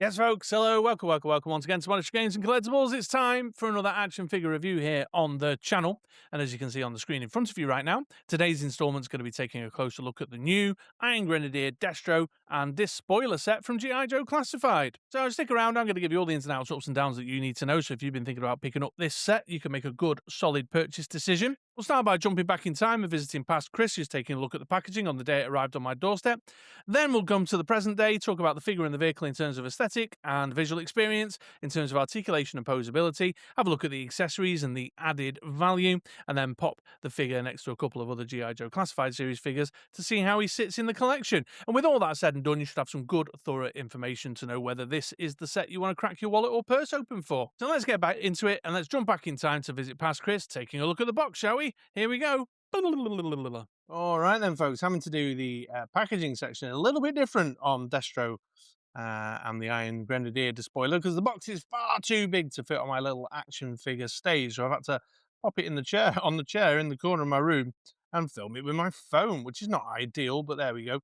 Yes, folks. Hello, welcome once again to MoDXtra Games and Collectibles. It's time for another action figure review here on the channel. And as you can see on the screen in front of you right now, today's installment is going to be taking a closer look at the new Iron Grenadier Destro and Despoiler set from G.I. Joe Classified. So stick around, I'm going to give you all the ins and outs, ups and downs that you need to know. So if you've been thinking about picking up this set, you can make a good, solid purchase decision. We'll start by jumping back in time and visiting past Chris, who's taking a look at the packaging on the day it arrived on my doorstep. Then we'll come to the present day, talk about the figure and the vehicle in terms of aesthetic and visual experience, in terms of articulation and posability, have a look at the accessories and the added value, and then pop the figure next to a couple of other G.I. Joe Classified series figures to see how he sits in the collection. And with all that said and done, you should have some good, thorough information to know whether this is the set you want to crack your wallet or purse open for. So let's get back into it, and let's jump back in time to visit past Chris, taking a look at the box, shall we? Here we go. All right then, folks, having to do the packaging section a little bit different on Destro and the Iron Grenadier Despoiler, because the box is far too big to fit on my little action figure stage, so I've had to pop it in the chair, on the chair in the corner of my room, and film it with my phone, which is not ideal, but there we go.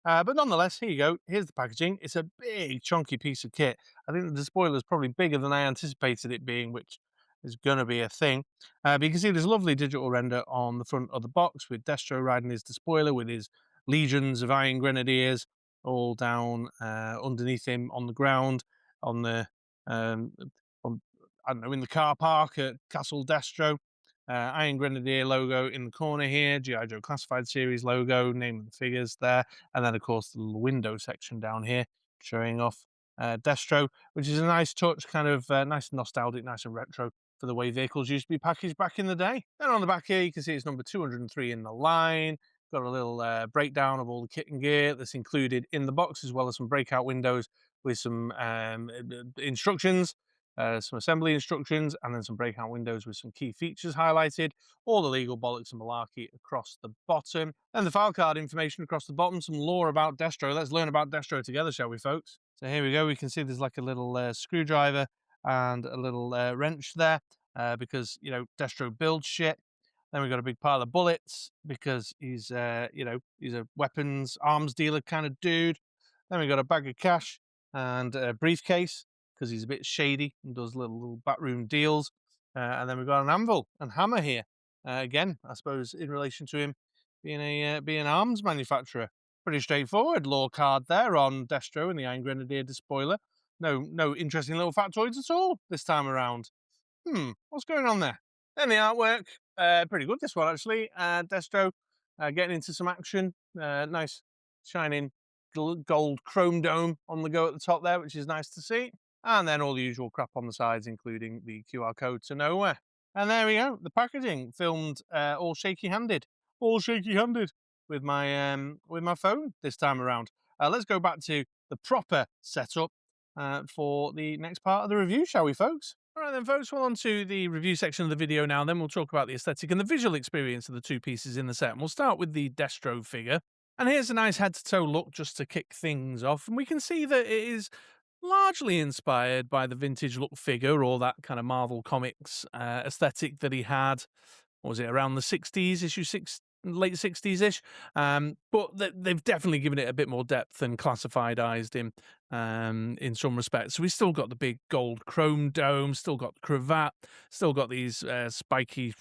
But nonetheless, here you go. Here's the packaging. It's a big, chunky piece of kit. I think the Despoiler is probably bigger than I anticipated it being, which is going to be a thing. But you can see there's a lovely digital render on the front of the box with Destro riding his Despoiler with his legions of Iron Grenadiers all down underneath him on the ground, on the on, I don't know, in the car park at Castle Destro. Iron Grenadier logo in the corner here, G.I. Joe Classified Series logo, name of the figures there, and then of course the little window section down here showing off Destro, which is a nice touch, kind of nice and nostalgic, nice and retro for the way vehicles used to be packaged back in the day. Then on the back here, you can see it's number 203 in the line. Got a little breakdown of all the kit and gear that's included in the box, as well as some breakout windows with some instructions, some assembly instructions, and then some breakout windows with some key features highlighted. All the legal bollocks and malarkey across the bottom. And the file card information across the bottom, some lore about Destro. Let's learn about Destro together, shall we, folks? So here we go. We can see there's like a little screwdriver and a little wrench there because, you know, Destro builds shit. Then we've got a big pile of bullets because he's, you know, he's a weapons arms dealer kind of dude. Then we've got a bag of cash and a briefcase because he's a bit shady and does little backroom deals. And then we've got an anvil and hammer here. Again, I suppose in relation to him being an arms manufacturer. Pretty straightforward lore card there on Destro and the Iron Grenadier Despoiler. No interesting little factoids at all this time around. What's going on there? Then the artwork, pretty good this one actually. Destro getting into some action. Nice shining gold chrome dome on the go at the top there, which is nice to see. And then all the usual crap on the sides, including the QR code to nowhere. And there we go, the packaging filmed all shaky-handed with my phone this time around. Let's go back to the proper setup for the next part of the review, shall we, folks? All right then, folks, we're on to the review section of the video now. Then we'll talk about the aesthetic and the visual experience of the two pieces in the set. And we'll start with the Destro figure. And here's a nice head-to-toe look just to kick things off. And we can see that it is largely inspired by the vintage look figure, or that kind of Marvel Comics aesthetic that he had. What was it, around the 60s, issue 6, late 60s-ish? But they've definitely given it a bit more depth and classified-ized him in some respects. So we've still got the big gold chrome dome, still got the cravat, still got these spiky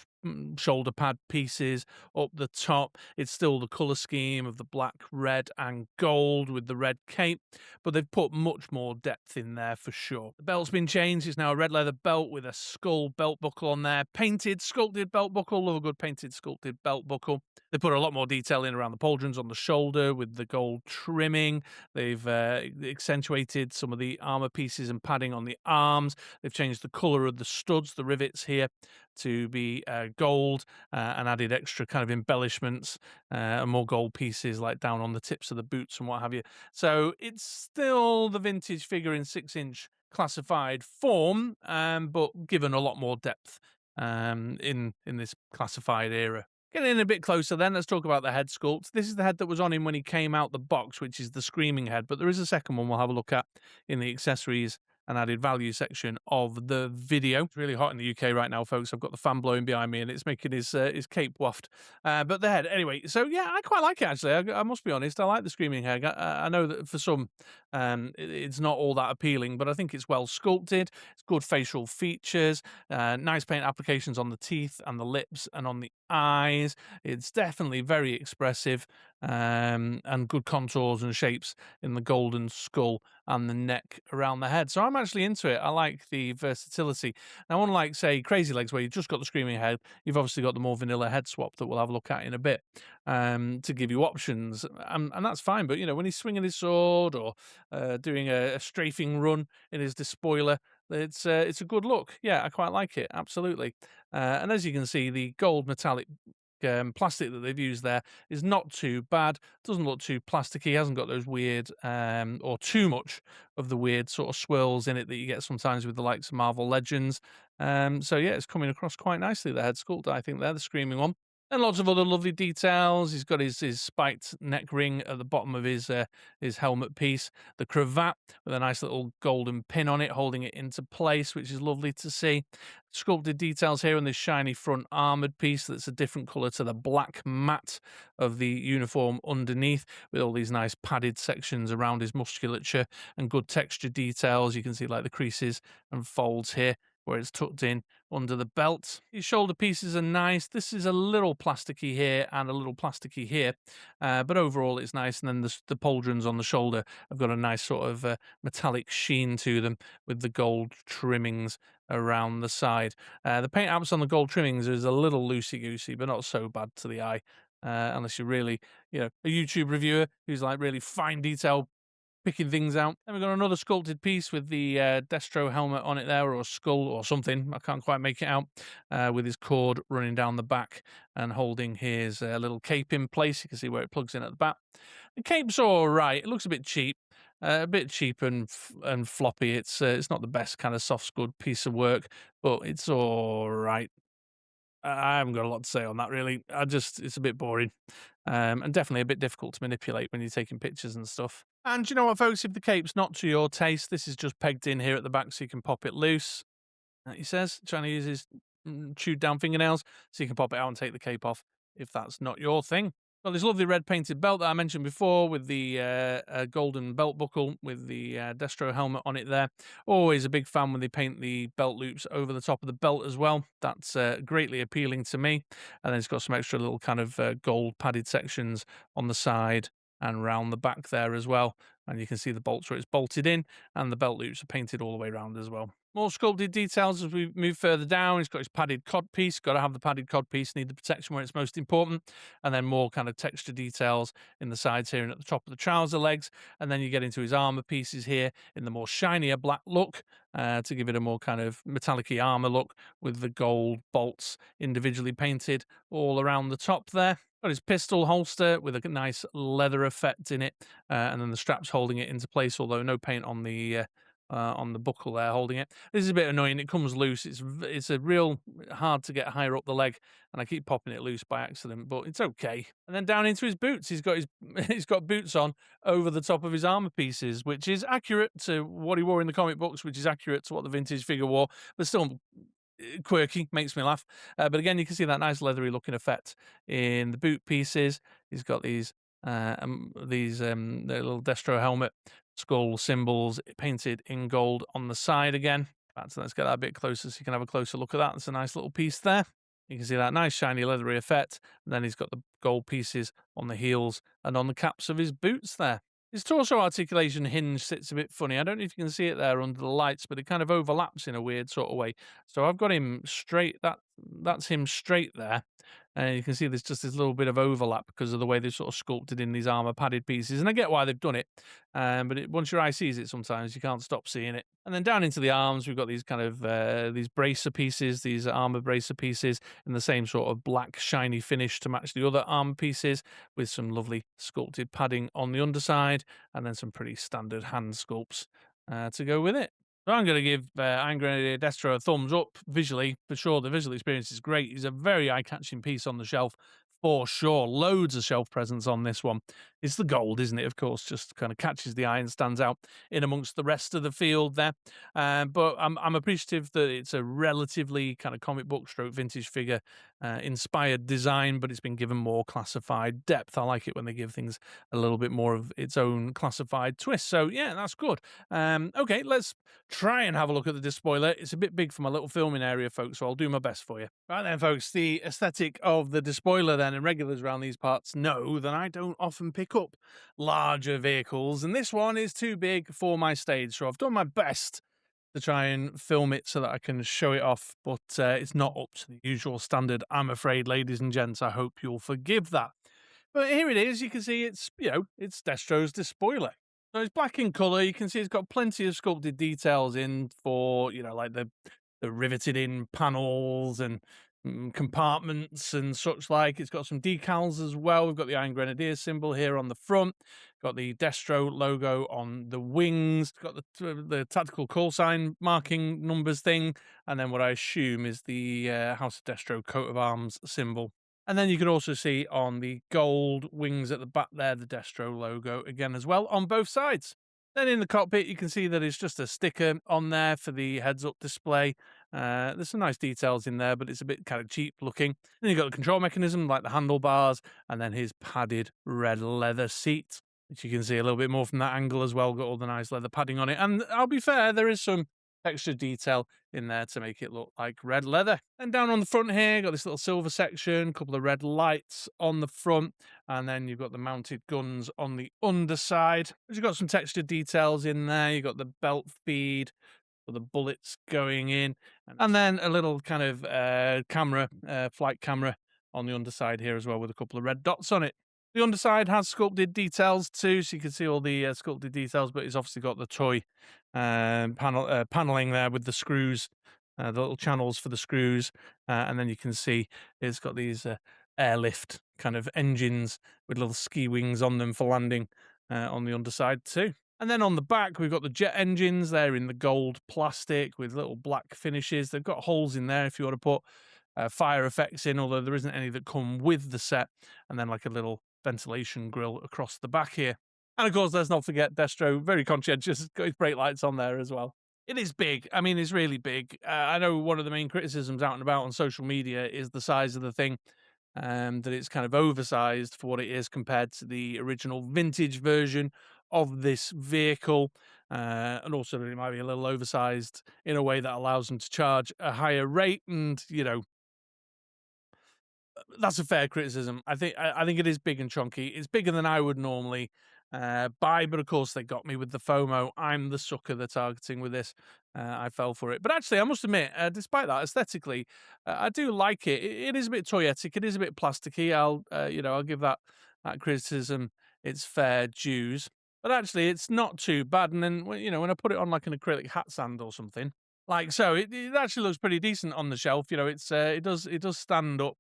shoulder pad pieces up the top. It's still the colour scheme of the black, red and gold with the red cape, but they've put much more depth in there for sure. The belt's been changed. It's now a red leather belt with a skull belt buckle on there. Painted, sculpted belt buckle. Love a good painted, sculpted belt buckle. They put a lot more detail in around the pauldrons on the shoulder with the gold trimming. They've accentuated some of the armour pieces and padding on the arms. They've changed the colour of the studs, the rivets here, to be gold and added extra kind of embellishments and more gold pieces like down on the tips of the boots and what have you. So it's still the vintage figure in 6-inch classified form, but given a lot more depth in this classified era. Getting in a bit closer then, let's talk about the head sculpt. This is the head that was on him when he came out the box, which is the screaming head, but there is a second one we'll have a look at in the accessories and added value section of the video. It's really hot in the UK right now, folks. I've got the fan blowing behind me, and it's making his cape waft. But the head, anyway. So yeah, I quite like it actually. I must be honest. I like the screaming head. I know that for some, it's not all that appealing, but I think it's well sculpted. It's good facial features, nice paint applications on the teeth and the lips and on the eyes. It's definitely very expressive, and good contours and shapes in the golden skull and the neck around the head. So I'm actually into it. I like the versatility. Now, unlike, say, Crazy Legs, where you've just got the screaming head, you've obviously got the more vanilla head swap that we'll have a look at in a bit, to give you options. And that's fine. But, when he's swinging his sword or doing a strafing run in his despoiler, it's a good look. Yeah, I quite like it. Absolutely. And as you can see, the gold metallic plastic that they've used there is not too bad. Doesn't look too plasticky. Hasn't got those weird or too much of the weird sort of swirls in it that you get sometimes with the likes of Marvel Legends. So yeah, it's coming across quite nicely. The head sculpt, I think, they're the screaming one. And lots of other lovely details. He's got his spiked neck ring at the bottom of his helmet piece. The cravat with a nice little golden pin on it, holding it into place, which is lovely to see. Sculpted details here on this shiny front armored piece that's a different colour to the black matte of the uniform underneath, with all these nice padded sections around his musculature and good texture details. You can see like the creases and folds here where it's tucked in under the belt. His shoulder pieces are nice. This is a little plasticky here and a little plasticky here, but overall it's nice. And then the pauldrons on the shoulder have got a nice sort of metallic sheen to them with the gold trimmings around the side. The paint apps on the gold trimmings is a little loosey-goosey, but not so bad to the eye, unless you're really, a YouTube reviewer who's like really fine detail picking things out. Then we've got another sculpted piece with the Destro helmet on it there, or a skull or something. I can't quite make it out. With his cord running down the back and holding his little cape in place. You can see where it plugs in at the back. The cape's all right. It looks a bit cheap. A bit cheap and floppy. It's not the best kind of soft scud piece of work, but it's all right. I haven't got a lot to say on that, really. It's a bit boring, and definitely a bit difficult to manipulate when you're taking pictures and stuff. And you know what, folks? If the cape's not to your taste, this is just pegged in here at the back so you can pop it loose. He says, trying to use his chewed down fingernails, so you can pop it out and take the cape off if that's not your thing. Got this lovely red painted belt that I mentioned before with the golden belt buckle with the Destro helmet on it there. Always a big fan when they paint the belt loops over the top of the belt as well. That's greatly appealing to me. And then it's got some extra little kind of gold padded sections on the side and round the back there as well. And you can see the bolts where it's bolted in, and the belt loops are painted all the way around as well. More sculpted details as we move further down. He's got his padded cod piece. Got to have the padded cod piece. Need the protection where it's most important. And then more kind of texture details in the sides here and at the top of the trouser legs. And then you get into his armor pieces here in the more shinier black look, to give it a more kind of metallic-y armor look with the gold bolts individually painted all around the top there. Got his pistol holster with a nice leather effect in it, and then the straps holding it into place, although no paint on the buckle there holding it. This is a bit annoying. It comes loose. It's a real hard to get higher up the leg, and I keep popping it loose by accident, but it's okay. And then down into his boots. He's got boots on over the top of his armor pieces, which is accurate to what he wore in the comic books, which is accurate to what the vintage figure wore, but still quirky, makes me laugh. But again, you can see that nice leathery looking effect in the boot pieces. He's got these the little Destro helmet skull symbols painted in gold on the side again. So let's get that a bit closer so you can have a closer look at that. It's a nice little piece there. You can see that nice shiny leathery effect. And then he's got the gold pieces on the heels and on the caps of his boots there. His torso articulation hinge sits a bit funny. I don't know if you can see it there under the lights, but it kind of overlaps in a weird sort of way. So I've got him straight. That's him straight there. And you can see there's just this little bit of overlap because of the way they've sort of sculpted in these armor padded pieces. And I get why they've done it. But once your eye sees it, sometimes you can't stop seeing it. And then down into the arms, we've got these kind of these bracer pieces, these armor bracer pieces in the same sort of black shiny finish to match the other armor pieces, with some lovely sculpted padding on the underside, and then some pretty standard hand sculpts to go with it. So I'm going to give Iron Grenadier Destro a thumbs up visually. For sure, the visual experience is great. He's a very eye-catching piece on the shelf for sure. Loads of shelf presence on this one. It's the gold, isn't it? Of course, just kind of catches the eye and stands out in amongst the rest of the field there. But I'm appreciative that it's a relatively kind of comic book stroke vintage figure inspired design, but it's been given more classified depth. I like it when they give things a little bit more of its own classified twist. So yeah, that's good. Okay, let's try and have a look at the Despoiler. It's a bit big for my little filming area, folks, so I'll do my best for you. Right then, folks, the aesthetic of the Despoiler then, and regulars around these parts know that I don't often pick up larger vehicles, and this one is too big for my stage, so I've done my best to try and film it so that I can show it off, but it's not up to the usual standard, I'm afraid, ladies and gents. I hope you'll forgive that. But here it is. You can see it's, it's Destro's Despoiler. So it's black in colour. You can see it's got plenty of sculpted details in for, like the riveted in panels and compartments and such like. It's got some decals as well. We've got the Iron Grenadier symbol here on the front. Got the Destro logo on the wings. Got the tactical call sign marking numbers thing. And then what I assume is the House of Destro coat of arms symbol. And then you can also see on the gold wings at the back there, the Destro logo again as well on both sides. Then in the cockpit, you can see that it's just a sticker on there for the heads-up display. There's some nice details in there, but it's a bit kind of cheap looking. Then you've got the control mechanism, like the handlebars, and then his padded red leather seat, which you can see a little bit more from that angle as well. Got all the nice leather padding on it. And I'll be fair, there is some extra detail in there to make it look like red leather. And down on the front here, got this little silver section, a couple of red lights on the front, and then you've got the mounted guns on the underside. You've got some textured details in there. You've got the belt feed for the bullets going in, and then a little kind of flight camera on the underside here as well, with a couple of red dots on it. The underside has sculpted details too, so you can see all the sculpted details, but it's obviously got the toy paneling there with the screws, the little channels for the screws, and then you can see it's got these airlift kind of engines with little ski wings on them for landing on the underside too. And then on the back, we've got the jet engines. They're in the gold plastic with little black finishes. They've got holes in there if you want to put fire effects in, although there isn't any that come with the set. And then like a little ventilation grill across the back here. And of course, let's not forget Destro, very conscientious, got his brake lights on there as well. It is big. I mean, it's really big. I know one of the main criticisms out and about on social media is the size of the thing, that it's kind of oversized for what it is compared to the original vintage version of this vehicle. And also it might be a little oversized in a way that allows them to charge a higher rate. And, that's a fair criticism. I think it is big and chunky. It's bigger than I would normally buy, but of course they got me with the FOMO. I'm the sucker they're targeting with this. I fell for it. But actually, I must admit, despite that, aesthetically, I do like it. It is a bit toyetic. It is a bit plasticky. I'll give that criticism its fair dues. But actually, it's not too bad. And then, when I put it on like an acrylic hat stand or something, like so, it actually looks pretty decent on the shelf. It does stand up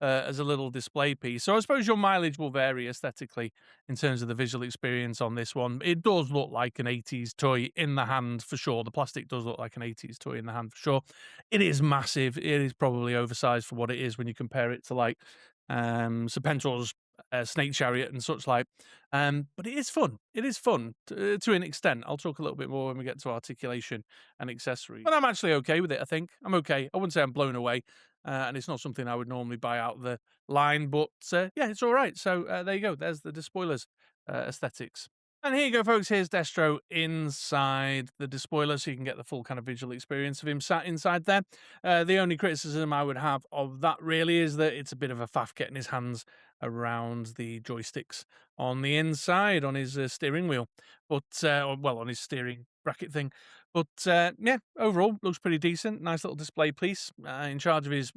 as a little display piece. So I suppose your mileage will vary aesthetically in terms of the visual experience on this one. It does look like an 80s toy in the hand for sure. The plastic does look like an 80s toy in the hand for sure. It is massive. It is probably oversized for what it is when you compare it to like Serpentor's Snake Chariot and such like. But it is fun. It is fun to an extent. I'll talk a little bit more when we get to articulation and accessories. But I'm actually okay with it, I think. I'm okay. I wouldn't say I'm blown away. And it's not something I would normally buy out of the line, but yeah, it's all right. So there you go. There's the Despoilers aesthetics. And here you go, folks. Here's Destro inside the Despoiler, so you can get the full kind of visual experience of him sat inside there. The only criticism I would have of that really is that it's a bit of a faff getting his hands around the joysticks on the inside on his steering wheel, but on his steering bracket thing. But yeah, overall looks pretty decent. Nice little display piece. In charge of his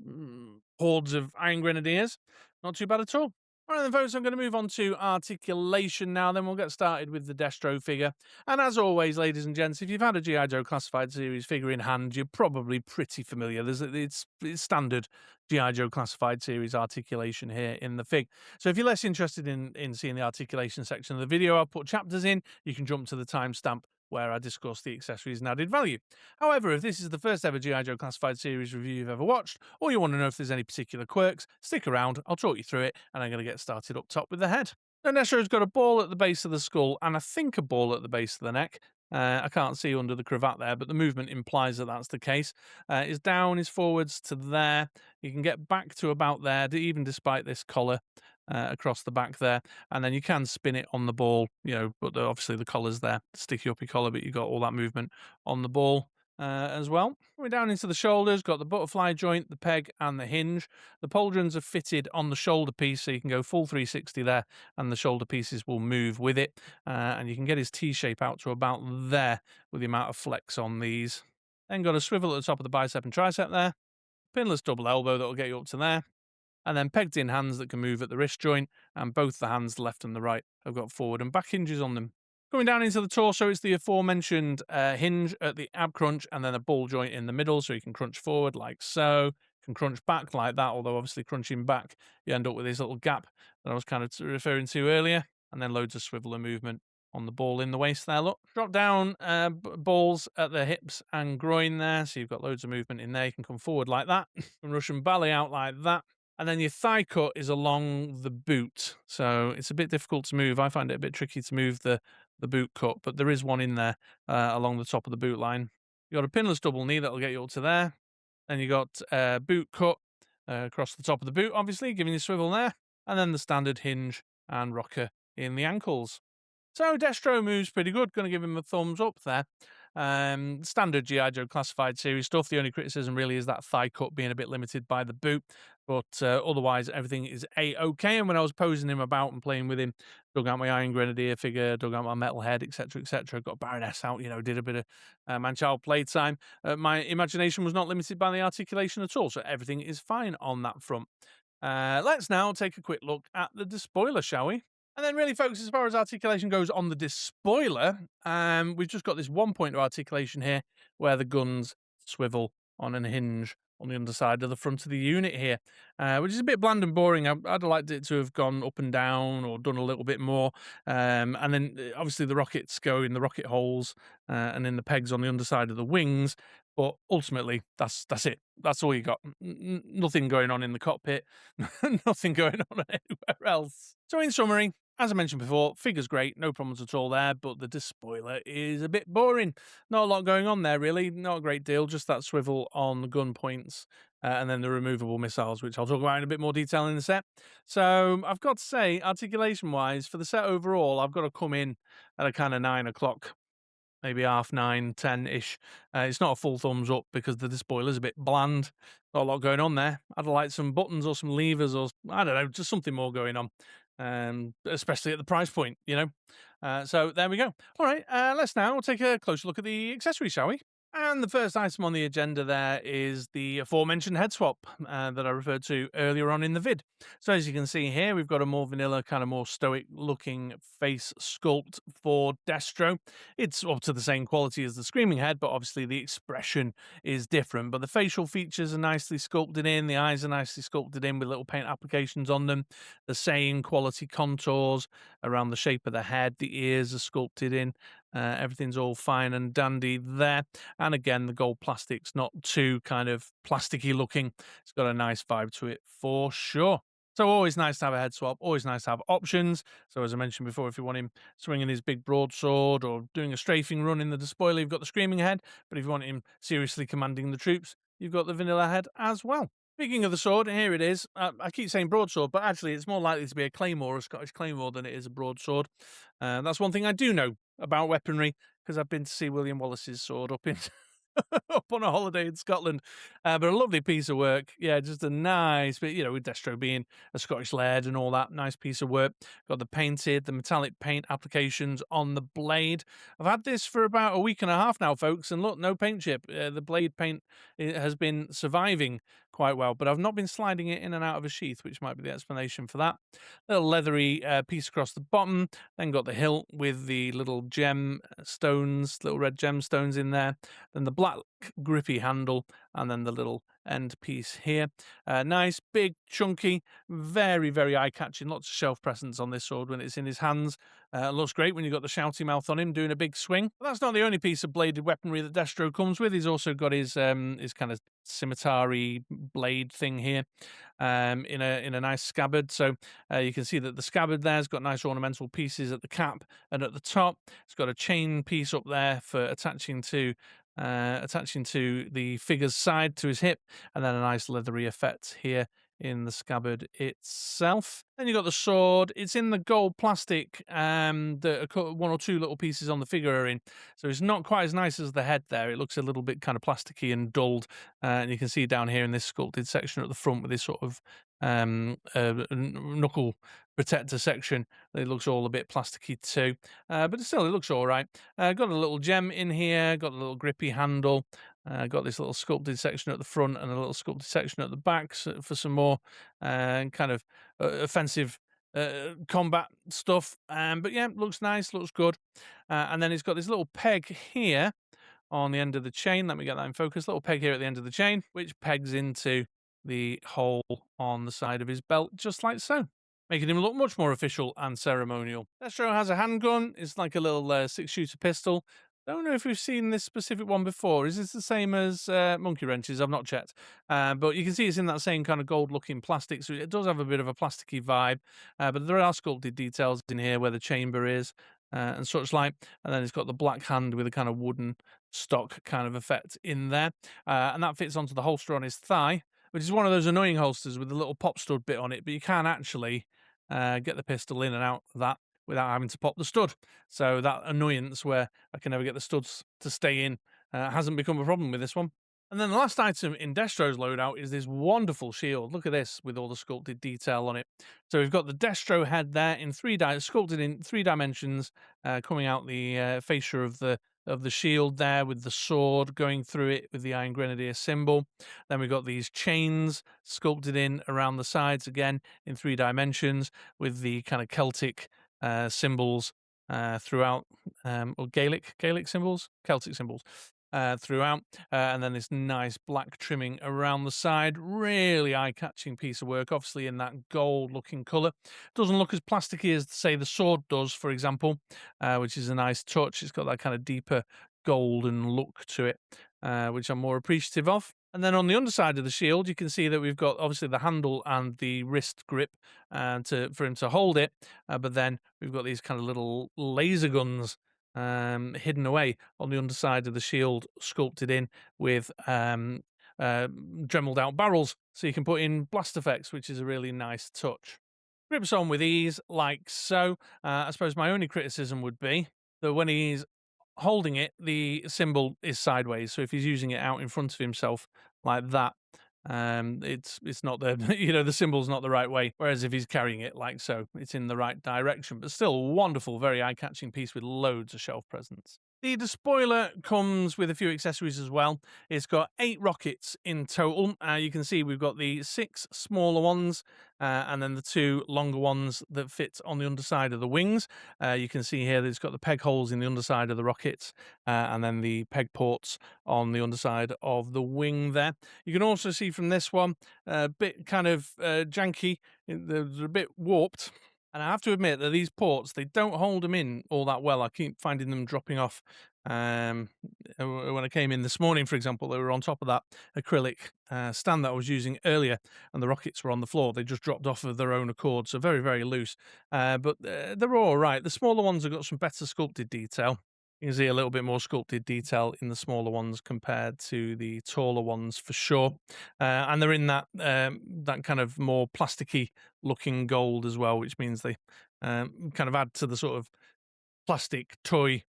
hordes of Iron Grenadiers. Not too bad at all. All right then, folks, I'm going to move on to articulation now. Then we'll get started with the Destro figure. And as always, ladies and gents, if you've had a G.I. Joe Classified Series figure in hand, you're probably pretty familiar. It's standard G.I. Joe Classified Series articulation here in the fig. So if you're less interested in seeing the articulation section of the video, I'll put chapters in. You can jump to the timestamp where I discuss the accessories and added value. However, if this is the first ever G.I. Joe Classified Series review you've ever watched, or you want to know if there's any particular quirks, stick around, I'll talk you through it, and I'm going to get started up top with the head. Now, Destro's got a ball at the base of the skull, and I think a ball at the base of the neck. I can't see under the cravat there, but the movement implies that that's the case. His down, his forwards to there. You can get back to about there, even despite this collar across the back there. And then you can spin it on the ball, but obviously the collar's there, sticky uppy collar, but you got all that movement on the ball as well. Coming down into the shoulders, got the butterfly joint, the peg, and the hinge. The pauldrons are fitted on the shoulder piece, so you can go full 360 there, and the shoulder pieces will move with it. And you can get his T-shape out to about there with the amount of flex on these. Then got a swivel at the top of the bicep and tricep there. Pinless double elbow that'll get you up to there. And then pegged in hands that can move at the wrist joint, and both the hands, the left and the right, have got forward and back hinges on them. Coming down into the torso, it's the aforementioned hinge at the ab crunch, and then a ball joint in the middle, so you can crunch forward like so, you can crunch back like that, although obviously crunching back, you end up with this little gap that I was kind of referring to earlier, and then loads of swivel and movement on the ball in the waist there, look. Drop down balls at the hips and groin there, so you've got loads of movement in there. You can come forward like that, and Russian ballet out like that. And then your thigh cut is along the boot, so it's a bit difficult to move. I find it a bit tricky to move the boot cut, but there is one in there along the top of the boot line. You got a pinless double knee that'll get you up to there. Then you got boot cut across the top of the boot, obviously, giving you swivel there. And then the standard hinge and rocker in the ankles. So Destro moves pretty good. Going to give him a thumbs up there. Standard G.I. Joe Classified Series stuff. The only criticism really is that thigh cut being a bit limited by the boot, but otherwise everything is A-OK. And when I was posing him about and playing with him, dug out my Iron Grenadier figure, dug out my metal head, etc., got Baroness out, did a bit of man-child playtime. My imagination was not limited by the articulation at all, so everything is fine on that front. Let's now take a quick look at the Despoiler, shall we? And then really, folks, as far as articulation goes on the Despoiler, we've just got this 1 point of articulation here where the guns swivel on a hinge on the underside of the front of the unit here, which is a bit bland and boring. I'd have liked it to have gone up and down or done a little bit more. And then obviously the rockets go in the rocket holes and in the pegs on the underside of the wings. But ultimately, that's it. That's all you got. Nothing going on in the cockpit. Nothing going on anywhere else. So in summary, as I mentioned before, figure's great, no problems at all there, but the Despoiler is a bit boring. Not a lot going on there, really. Not a great deal, just that swivel on the gun points and then the removable missiles, which I'll talk about in a bit more detail in the set. So I've got to say, articulation-wise, for the set overall, I've got to come in at a kind of 9 o'clock. Maybe 9:30, 10-ish. It's not a full thumbs up because the Despoiler's a bit bland. Not a lot going on there. I'd like some buttons or some levers or, I don't know, just something more going on. Especially at the price point, So there we go. All right, let's now take a closer look at the accessories, shall we? And the first item on the agenda there is the aforementioned head swap that I referred to earlier on in the vid. So as you can see here, we've got a more vanilla, kind of more stoic looking face sculpt for Destro. It's up to the same quality as the Screaming Head, but obviously the expression is different. But the facial features are nicely sculpted in, the eyes are nicely sculpted in with little paint applications on them, the same quality contours around the shape of the head, the ears are sculpted in. Everything's all fine and dandy there. And again, the gold plastic's not too kind of plasticky looking. It's got a nice vibe to it for sure. So always nice to have a head swap, always nice to have options. So as I mentioned before, if you want him swinging his big broadsword or doing a strafing run in the Despoiler, you've got the Screaming Head. But if you want him seriously commanding the troops, you've got the Vanilla Head as well. Speaking of the sword, here it is. I keep saying broadsword, but actually it's more likely to be a claymore, a Scottish claymore, than it is a broadsword. That's one thing I do know about weaponry, because I've been to see William Wallace's sword up in up on a holiday in Scotland. But a lovely piece of work. Yeah, just a nice bit, with Destro being a Scottish laird and all that. Nice piece of work. Got the metallic paint applications on the blade. I've had this for about a week and a half now, folks, and look, no paint chip. The blade paint has been surviving quite well, but I've not been sliding it in and out of a sheath, which might be the explanation for that. Little leathery piece across the bottom, then got the hilt with the little gem stones, little red gemstones in there. Then the black black grippy handle, and then the little end piece here. Nice, big, chunky, very, very eye-catching. Lots of shelf presence on this sword when it's in his hands. Looks great when you've got the shouty mouth on him doing a big swing. But that's not the only piece of bladed weaponry that Destro comes with. He's also got his kind of scimitar-y blade thing here in a nice scabbard. So you can see that the scabbard there's got nice ornamental pieces at the cap and at the top. It's got a chain piece up there for attaching to the figure's side to his hip, and then a nice leathery effect here in the scabbard itself. Then you've got the sword. It's in the gold plastic that one or two little pieces on the figure are in. So it's not quite as nice as the head there. It looks a little bit kind of plasticky and dulled. And you can see down here in this sculpted section at the front with this sort of knuckle protector section. It looks all a bit plasticky too. But still, it looks all right. Got a little gem in here. Got a little grippy handle. Got this little sculpted section at the front and a little sculpted section at the back for some more kind of offensive combat stuff. But yeah, looks nice, looks good. And then it's got this little peg here on the end of the chain. Let me get that in focus. Little peg here at the end of the chain, which pegs into the hole on the side of his belt, just like so, making him look much more official and ceremonial. Destro has a handgun. It's like a little 6-shooter pistol. Don't know if we've seen this specific one before. Is this the same as monkey wrenches? I've not checked. But you can see it's in that same kind of gold-looking plastic, so it does have a bit of a plasticky vibe. But there are sculpted details in here where the chamber is and such like. And then it's got the black hand with a kind of wooden stock kind of effect in there. And that fits onto the holster on his thigh, which is one of those annoying holsters with a little pop stud bit on it. But you can actually get the pistol in and out of that without having to pop the stud. So that annoyance where I can never get the studs to stay in hasn't become a problem with this one. And then the last item in Destro's loadout is this wonderful shield. Look at this with all the sculpted detail on it. So we've got the Destro head there in sculpted in 3 dimensions, coming out the fascia of the shield there with the sword going through it with the Iron Grenadier symbol. Then we've got these chains sculpted in around the sides again in 3 dimensions with the kind of Celtic symbols throughout, or Gaelic symbols, Celtic symbols throughout, and then this nice black trimming around the side. Really eye-catching piece of work, obviously in that gold-looking colour. Doesn't look as plasticky as, say, the sword does, for example, which is a nice touch. It's got that kind of deeper golden look to it, which I'm more appreciative of. And then on the underside of the shield, you can see that we've got obviously the handle and the wrist grip for him to hold it. But then we've got these kind of little laser guns hidden away on the underside of the shield, sculpted in with dremeled out barrels, so you can put in blast effects, which is a really nice touch. Grips on with ease, like so. I suppose my only criticism would be that when he's holding it, the symbol is sideways. So if he's using it out in front of himself like that, it's not the the symbol's not the right way. Whereas if he's carrying it like so, it's in the right direction. But still, wonderful, very eye-catching piece with loads of shelf presence. The Despoiler comes with a few accessories as well. It's got 8 rockets in total. You can see we've got the 6 smaller ones and then the 2 longer ones that fit on the underside of the wings. You can see here that it's got the peg holes in the underside of the rockets and then the peg ports on the underside of the wing there. You can also see from this one a bit kind of janky. They're a bit warped. And I have to admit that these ports, they don't hold them in all that well. I keep finding them dropping off. When I came in this morning, for example, they were on top of that acrylic stand that I was using earlier, and the rockets were on the floor. They just dropped off of their own accord, so very, very loose. But they're all right. The smaller ones have got some better sculpted detail. You can see a little bit more sculpted detail in the smaller ones compared to the taller ones for sure. And they're in that kind of more plasticky looking gold as well, which means they kind of add to the sort of plastic toy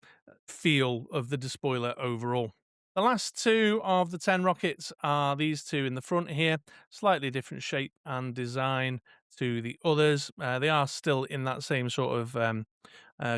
feel of the Despoiler overall. The last 2 of the 10 rockets are these 2 in the front here, slightly different shape and design to the others. They are still in that same sort of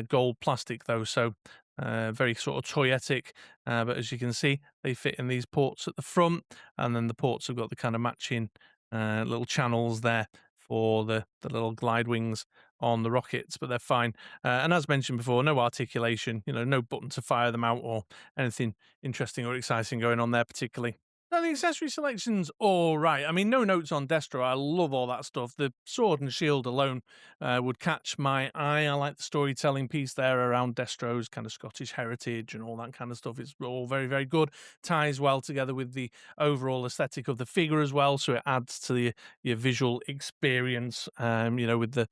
gold plastic though, so very sort of toyetic, but as you can see, they fit in these ports at the front, and then the ports have got the kind of matching little channels there for the little glide wings on the rockets, but they're fine. And as mentioned before, no articulation, no button to fire them out or anything interesting or exciting going on there particularly. No, the accessory selection's all right. I mean, no notes on Destro. I love all that stuff. The sword and shield alone would catch my eye. I like the storytelling piece there around Destro's kind of Scottish heritage and all that kind of stuff. It's all very, very good. Ties well together with the overall aesthetic of the figure as well, so it adds to your visual experience. With the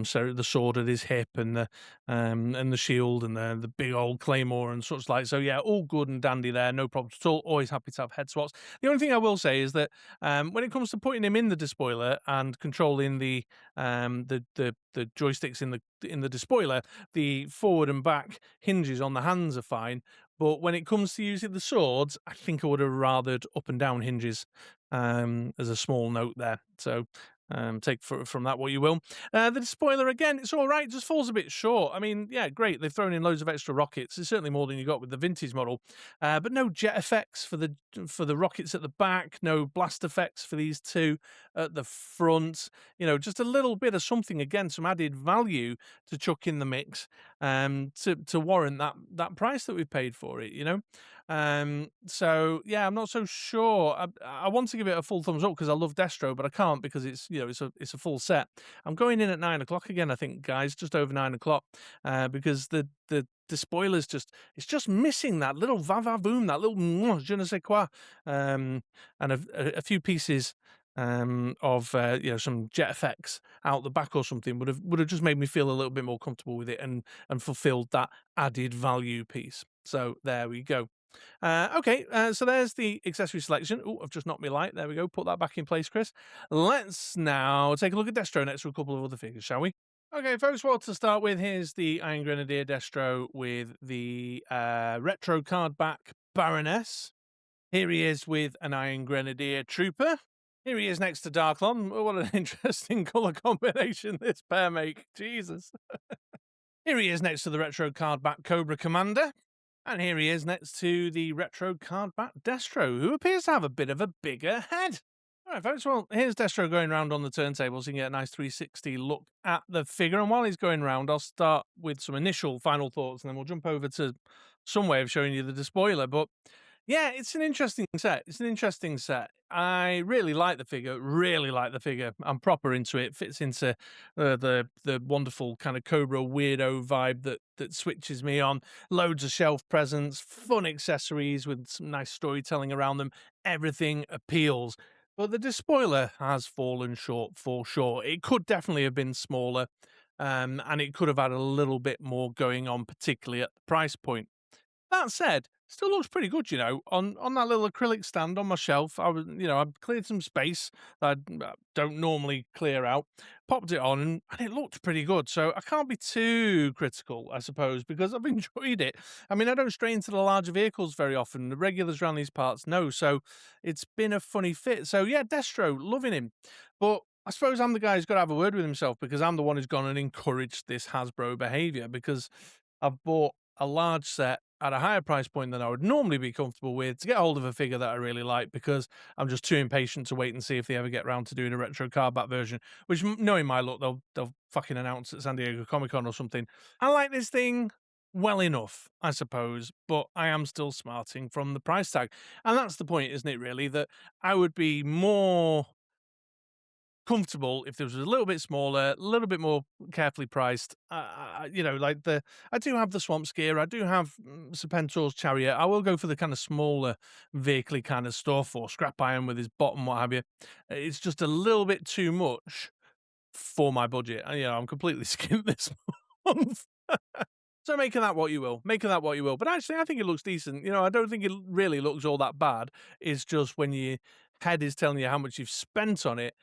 so the sword at his hip and the shield and the big old claymore and such like. So yeah, all good and dandy there. No problems at all. Always happy to have head swaps. The only thing I will say is that when it comes to putting him in the despoiler and controlling the joysticks in the despoiler, the forward and back hinges on the hands are fine. But when it comes to using the swords, I think I would have rathered up and down hinges as a small note there. So take from that what you will. The despoiler, again, it's all right, just falls a bit short. I mean, yeah, great. They've thrown in loads of extra rockets. It's certainly more than you got with the vintage model. But no jet effects for the rockets at the back, no blast effects for these two at the front. Just a little bit of something, again, some added value to chuck in the mix to warrant that price that we've paid for it, So yeah, I'm not so sure. I want to give it a full thumbs up because I love Destro, but I can't because it's it's a full set. I'm going in at 9 o'clock again, I think, guys, just over 9 o'clock, because the spoiler's it's just missing that little va-va-voom, that little je ne sais quoi, and a few pieces of some jet effects out the back or something would have just made me feel a little bit more comfortable with it and fulfilled that added value piece. So there we go. Okay, so there's the accessory selection. Oh, I've just knocked my light. There we go. Put that back in place, Chris. Let's now take a look at Destro next to a couple of other figures, shall we? Okay, folks, well, to start with, here's the Iron Grenadier Destro with the retro card back Baroness. Here he is with an Iron Grenadier Trooper. Here he is next to Darklon. Oh, what an interesting colour combination this pair make. Jesus. Here he is next to the retro card back Cobra Commander. And here he is next to the retro card back Destro, who appears to have a bit of a bigger head. All right, folks, well, here's Destro going around on the turntables. You can get a nice 360 look at the figure. And while he's going around, I'll start with some initial final thoughts, and then we'll jump over to some way of showing you the despoiler. But yeah, it's an interesting set. I really like the figure. I'm proper into it. Fits into the wonderful kind of Cobra weirdo vibe that switches me on. Loads of shelf presents, fun accessories with some nice storytelling around them. Everything appeals. But the despoiler has fallen short for sure. It could definitely have been smaller, and it could have had a little bit more going on, particularly at the price point. That said, still looks pretty good, on that little acrylic stand on my shelf. I cleared some space that I don't normally clear out, popped it on, and it looked pretty good. So I can't be too critical, I suppose, because I've enjoyed it. I mean, I don't stray into the larger vehicles very often. The regulars around these parts know, so it's been a funny fit. So yeah, Destro, loving him. But I suppose I'm the guy who's got to have a word with himself because I'm the one who's gone and encouraged this Hasbro behavior because I've bought a large set at a higher price point than I would normally be comfortable with to get hold of a figure that I really like because I'm just too impatient to wait and see if they ever get around to doing a retro cardback version, which, knowing my luck, they'll fucking announce at San Diego Comic-Con or something. I like this thing well enough, I suppose, but I am still smarting from the price tag. And that's the point, isn't it, really, that I would be more comfortable if this was a little bit smaller, a little bit more carefully priced. I do have the Swamp Skier, I do have Serpentor's Chariot. I will go for the kind of smaller vehicle kind of stuff or Scrap Iron with his bottom, what have you. It's just a little bit too much for my budget. I'm completely skint this month. So making that what you will. But actually, I think it looks decent. I don't think it really looks all that bad. It's just when your head is telling you how much you've spent on it,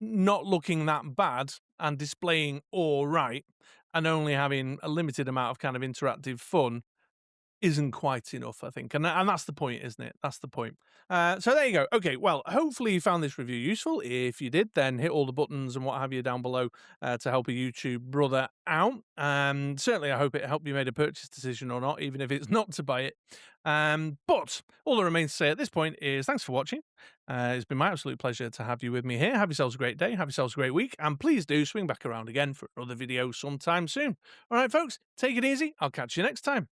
not looking that bad and displaying all right and only having a limited amount of kind of interactive fun isn't quite enough, I think. And that's the point, isn't it? That's the point. So there you go. Okay, well, hopefully you found this review useful. If you did, then hit all the buttons and what have you down below to help a YouTube brother out. Certainly, I hope it helped you made a purchase decision or not, even if it's not to buy it. But all that remains to say at this point is thanks for watching. It's been my absolute pleasure to have you with me here. Have yourselves a great day. Have yourselves a great week. And please do swing back around again for another video sometime soon. All right, folks, take it easy. I'll catch you next time.